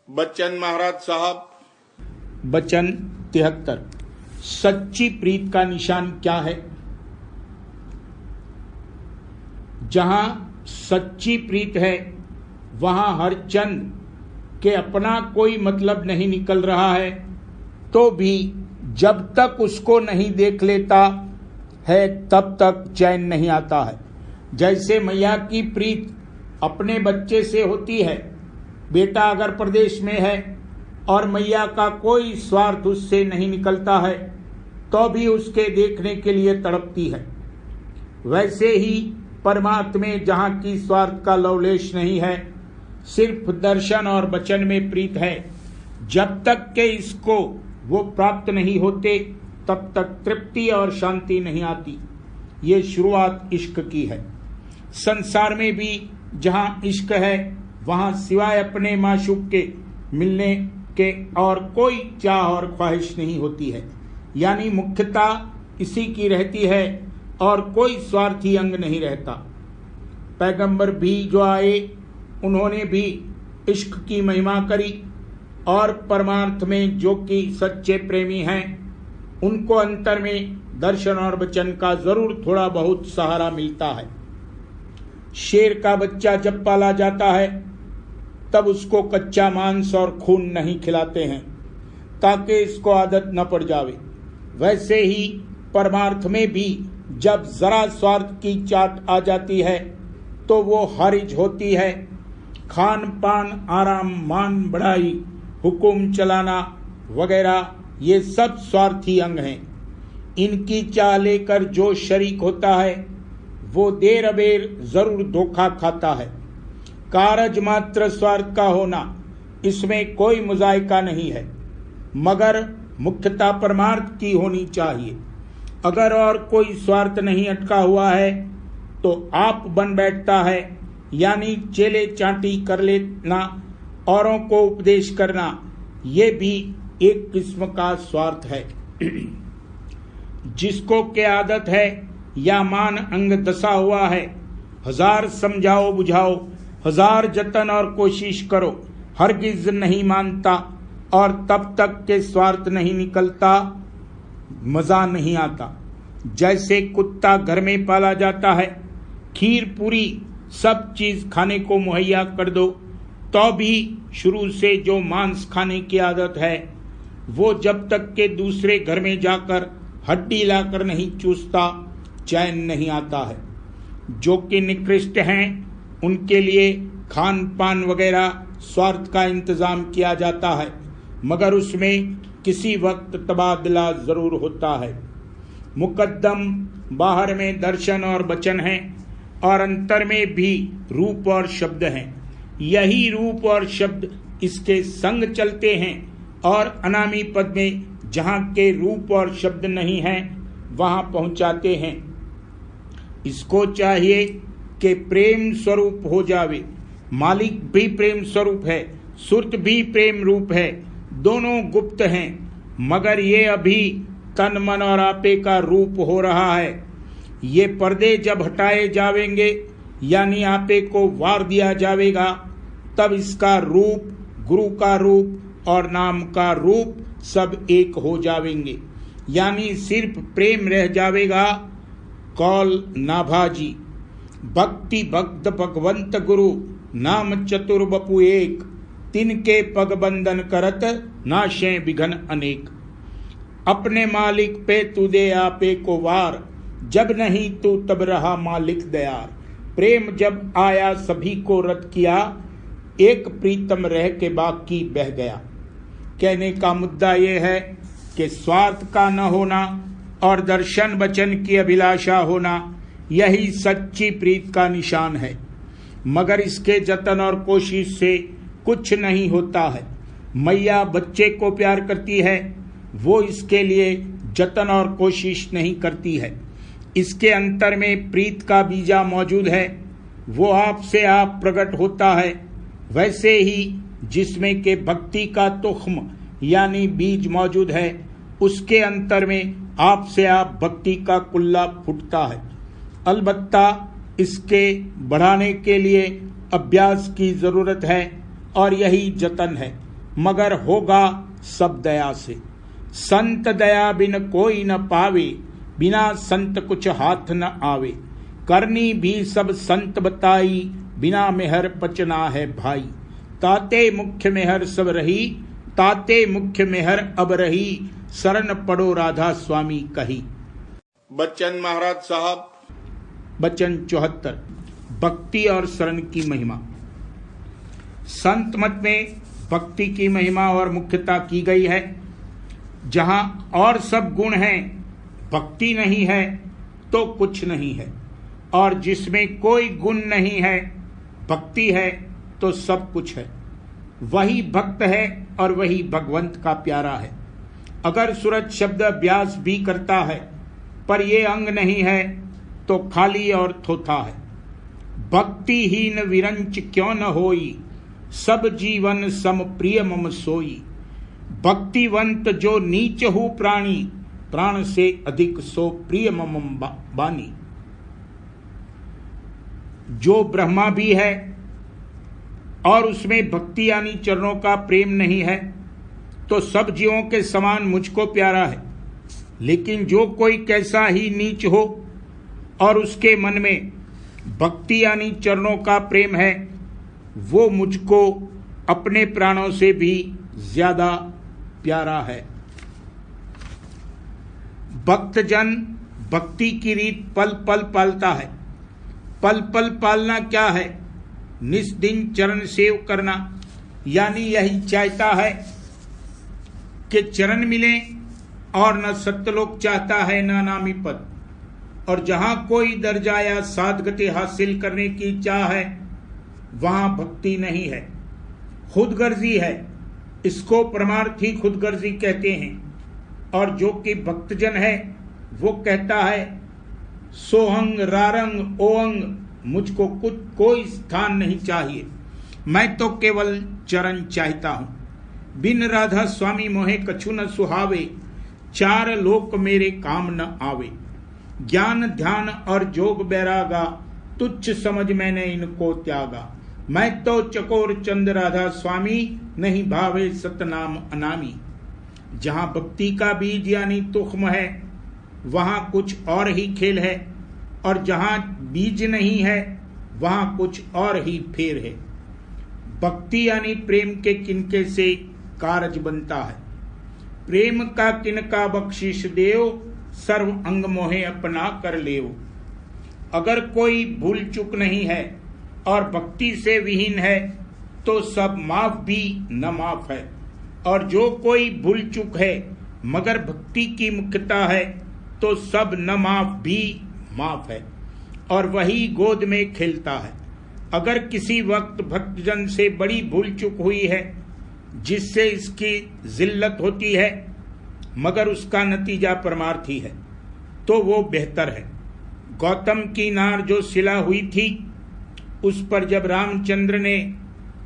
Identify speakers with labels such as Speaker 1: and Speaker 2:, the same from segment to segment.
Speaker 1: बच्चन महाराज साहब।
Speaker 2: बचन 73। सच्ची प्रीत का निशान क्या है? जहां सच्ची प्रीत है वहां हरचंद के अपना कोई मतलब नहीं निकल रहा है तो भी जब तक उसको नहीं देख लेता है तब तक चैन नहीं आता है। जैसे मैया की प्रीत अपने बच्चे से होती है। बेटा अगर प्रदेश में है और मैया का कोई स्वार्थ उससे नहीं निकलता है तो भी उसके देखने के लिए तड़पती है। वैसे ही परमात्मा में जहाँ की स्वार्थ का लवलेश नहीं है, सिर्फ दर्शन और वचन में प्रीत है, जब तक के इसको वो प्राप्त नहीं होते तब तक तृप्ति और शांति नहीं आती। ये शुरुआत इश्क की है। संसार में भी जहाँ इश्क है वहाँ सिवाय अपने माशूक के मिलने के और कोई चाह और ख्वाहिश नहीं होती है। यानी मुख्यता इसी की रहती है और कोई स्वार्थी अंग नहीं रहता। पैगंबर भी जो आए उन्होंने भी इश्क की महिमा करी और परमार्थ में जो कि सच्चे प्रेमी हैं उनको अंतर में दर्शन और वचन का जरूर थोड़ा बहुत सहारा मिलता है। शेर का बच्चा जब पाला जाता है तब उसको कच्चा मांस और खून नहीं खिलाते हैं ताकि इसको आदत न पड़ जावे। वैसे ही परमार्थ में भी जब जरा स्वार्थ की चाट आ जाती है तो वो हारिज होती है। खान पान, आराम, मान बढ़ाई, हुकुम चलाना वगैरह ये सब स्वार्थी अंग हैं। इनकी चाह लेकर जो शरीक होता है वो देर अबेर जरूर धोखा खाता है। कारज मात्र स्वार्थ का होना इसमें कोई मुजायका नहीं है, मगर मुख्यता परमार्थ की होनी चाहिए। अगर और कोई स्वार्थ नहीं अटका हुआ है तो आप बन बैठता है, यानी चेले चांटी कर लेना, औरों को उपदेश करना, ये भी एक किस्म का स्वार्थ है। जिसको के आदत है या मान अंग दसा हुआ है, हजार समझाओ बुझाओ, हजार जतन और कोशिश करो, हरगिज नहीं मानता और तब तक के स्वार्थ नहीं निकलता, मजा नहीं आता। जैसे कुत्ता घर में पाला जाता है, खीर पूरी सब चीज खाने को मुहैया कर दो तो भी शुरू से जो मांस खाने की आदत है वो जब तक के दूसरे घर में जाकर हड्डी लाकर नहीं चूसता चैन नहीं आता है। जो कि निकृष्ट हैं उनके लिए खान पान वगैरह स्वार्थ का इंतजाम किया जाता है, मगर उसमें किसी वक्त तबादला जरूर होता है। मुकद्दम बाहर में दर्शन और वचन है और अंतर में भी रूप और शब्द हैं। यही रूप और शब्द इसके संग चलते हैं और अनामी पद में जहाँ के रूप और शब्द नहीं हैं वहाँ पहुँचाते हैं। इसको चाहिए कि प्रेम स्वरूप हो जावे। मालिक भी प्रेम स्वरूप है, सुरत भी प्रेम रूप है, दोनों गुप्त हैं, मगर ये अभी तन मन और आपे का रूप हो रहा है। ये पर्दे जब हटाए जावेंगे यानी आपे को वार दिया जावेगा तब इसका रूप, गुरु का रूप और नाम का रूप सब एक हो जावेंगे, यानी सिर्फ प्रेम रह जावेगा। कौल नाभाजी भक्ति भक्त भगवंत गुरु नाम चतुर बपु एक, तिनके पग बंधन करत नाशे बिघन अनेक। अपने मालिक पे तू दे आपे को वार, जब नहीं तू तब रहा मालिक दयार। प्रेम जब आया सभी को रद्द किया, एक प्रीतम रह के बाकी बह गया। कहने का मुद्दा ये है कि स्वार्थ का न होना और दर्शन वचन की अभिलाषा होना यही सच्ची प्रीत का निशान है, मगर इसके जतन और कोशिश से कुछ नहीं होता है। मैया बच्चे को प्यार करती है, वो इसके लिए जतन और कोशिश नहीं करती है। इसके अंतर में प्रीत का बीजा मौजूद है, वो आप से आप प्रकट होता है। वैसे ही जिसमें के भक्ति का तुख्म यानी बीज मौजूद है, उसके अंतर में आप से आप भक्ति का कुल्ला फूटता है। अलबत्ता इसके बढ़ाने के लिए अभ्यास की जरूरत है और यही जतन है। मगर होगा सब दया से। संत दया बिन कोई न पावे, बिना संत कुछ हाथ न आवे। करनी भी सब संत बताई, बिना मेहर पचना है भाई। ताते मुख्य मेहर सब रही, ताते मुख्य मेहर अब रही। शरण पड़ो राधा स्वामी कही।
Speaker 1: बच्चन महाराज साहब।
Speaker 2: बचन 74। भक्ति और शरण की महिमा। संत मत में भक्ति की महिमा और मुख्यता की गई है। जहां और सब गुण हैं, भक्ति नहीं है तो कुछ नहीं है। और जिसमें कोई गुण नहीं है, भक्ति है तो सब कुछ है। वही भक्त है और वही भगवंत का प्यारा है। अगर सूरज शब्द अभ्यास भी करता है, पर ये अंग नहीं है तो खाली और थोथा है। भक्तिहीन विरंच क्यों न होई, सब जीवन सम प्रिय मम सोई। भक्तिवंत जो नीच हूँ प्राणी, प्राण से अधिक सो प्रिय मम बानी। जो ब्रह्मा भी है और उसमें भक्ति यानी चरणों का प्रेम नहीं है, तो सब जीवों के समान मुझको प्यारा है। लेकिन जो कोई कैसा ही नीच हो और उसके मन में भक्ति यानी चरणों का प्रेम है, वो मुझको अपने प्राणों से भी ज्यादा प्यारा है। भक्तजन भक्ति की रीत पल पल पालता है। पल पल पालना क्या है? निस्दिन चरण सेव करना, यानी यही चाहता है कि चरण मिले, और न सत्यलोक चाहता है न नामी पद। और जहां कोई दर्जा या साधगति हासिल करने की चाह है, वहां भक्ति नहीं है, खुदगर्जी है। इसको परमार्थी खुदगर्जी कहते हैं। और जो कि भक्तजन है, वो कहता है सोहंग रारंग ओंग, मुझको कुछ कोई स्थान नहीं चाहिए, मैं तो केवल चरण चाहता हूं। बिन राधा स्वामी मोहे कछु न सुहावे, चार लोक मेरे काम न आवे। ज्ञान ध्यान और जोग बैरागा, तुच्छ समझ मैंने इनको त्यागा। मैं तो चकोर चंद राधा स्वामी, नहीं भावे सतनाम अनामी। जहां भक्ति का बीज यानी तुख्म है, वहां कुछ और ही खेल है। और जहां बीज नहीं है, वहां कुछ और ही फेर है। भक्ति यानी प्रेम के किनके से कारज बनता है। प्रेम का किनका बख्शिश देव, सर्व अंग मोहे अपना कर लेव। अगर कोई भूल चूक नहीं है और भक्ति से विहीन है, तो सब माफ भी न माफ है। और जो कोई भूल चूक है मगर भक्ति की मुख्यता है, तो सब न माफ भी माफ है। और वही गोद में खेलता है। अगर किसी वक्त भक्तजन से बड़ी भूल चूक हुई है, जिससे इसकी जिल्लत होती है, मगर उसका नतीजा परमार्थी है, तो वो बेहतर है। गौतम की नार जो सिला हुई थी, उस पर जब रामचंद्र ने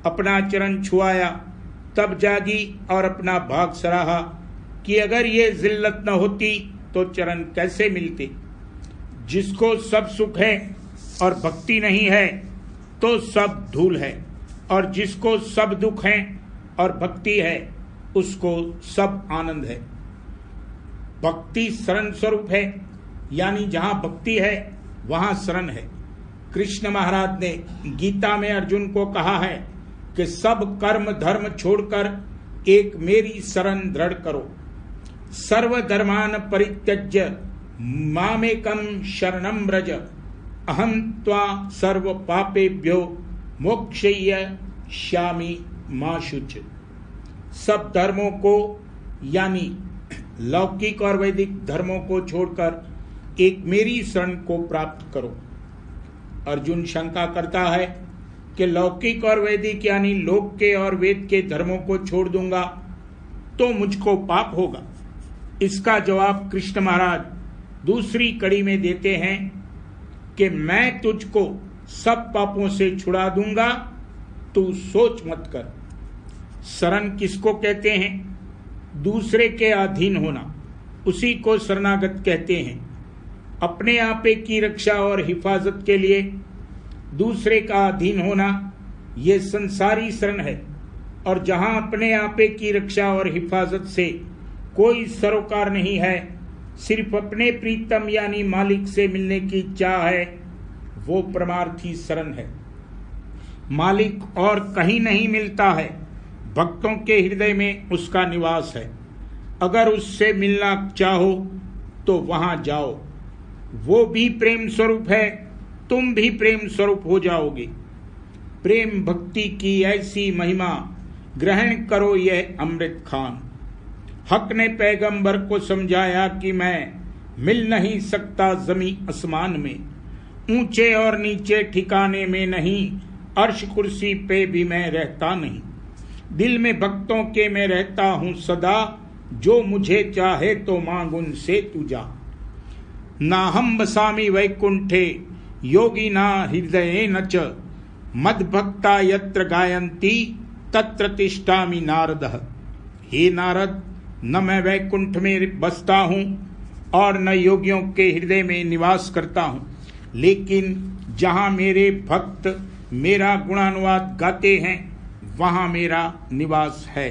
Speaker 2: अपना चरण छुआया, तब जागी और अपना भाग सराहा कि अगर ये जिल्लत न होती तो चरण कैसे मिलते। जिसको सब सुख है और भक्ति नहीं है, तो सब धूल है। और जिसको सब दुख है और भक्ति है, उसको सब आनंद है। भक्ति शरण स्वरूप है, यानी जहां भक्ति है वहां शरण है। कृष्ण महाराज ने गीता में अर्जुन को कहा है कि सब कर्म धर्म छोड़कर एक मेरी शरण दृढ़ करो। सर्व धर्मान परित्यज्य मामेकम शरणम व्रज, अहम त्वा सर्व पापेभ्यो मोक्षयिष्यामि मा शुच। सब धर्मों को यानी लौकिक और वैदिक धर्मों को छोड़कर एक मेरी शरण को प्राप्त करो। अर्जुन शंका करता है कि लौकिक और वैदिक यानी लोक के और वेद के धर्मों को छोड़ दूंगा तो मुझको पाप होगा। इसका जवाब कृष्ण महाराज दूसरी कड़ी में देते हैं कि मैं तुझको सब पापों से छुड़ा दूंगा, तू सोच मत कर। शरण किसको कहते हैं? दूसरे के अधीन होना, उसी को शरणागत कहते हैं। अपने आपे की रक्षा और हिफाजत के लिए दूसरे का अधीन होना, ये संसारी शरण है। और जहां अपने आपे की रक्षा और हिफाजत से कोई सरोकार नहीं है, सिर्फ अपने प्रीतम यानी मालिक से मिलने की इच्छा है, वो परमार्थी शरण है। मालिक और कहीं नहीं मिलता है, भक्तों के हृदय में उसका निवास है। अगर उससे मिलना चाहो तो वहां जाओ। वो भी प्रेम स्वरूप है, तुम भी प्रेम स्वरूप हो जाओगे। प्रेम भक्ति की ऐसी महिमा, ग्रहण करो यह अमृत खान। हक ने पैगंबर को समझाया कि मैं मिल नहीं सकता जमी आसमान में, ऊंचे और नीचे ठिकाने में नहीं, अर्श कुर्सी पे भी मैं रहता नहीं। दिल में भक्तों के मैं रहता हूं सदा, जो मुझे चाहे तो मांग उनसे तू जा। ना हम बसामी वैकुंठे योगी ना हृदये न च, मद भक्ता यत्र गायंती तत्र तिष्ठामि नारदः। हे नारद, न मैं वैकुंठ में बसता हूं और न योगियों के हृदय में निवास करता हूं, लेकिन जहां मेरे भक्त मेरा गुणानुवाद गाते हैं वहां मेरा निवास है।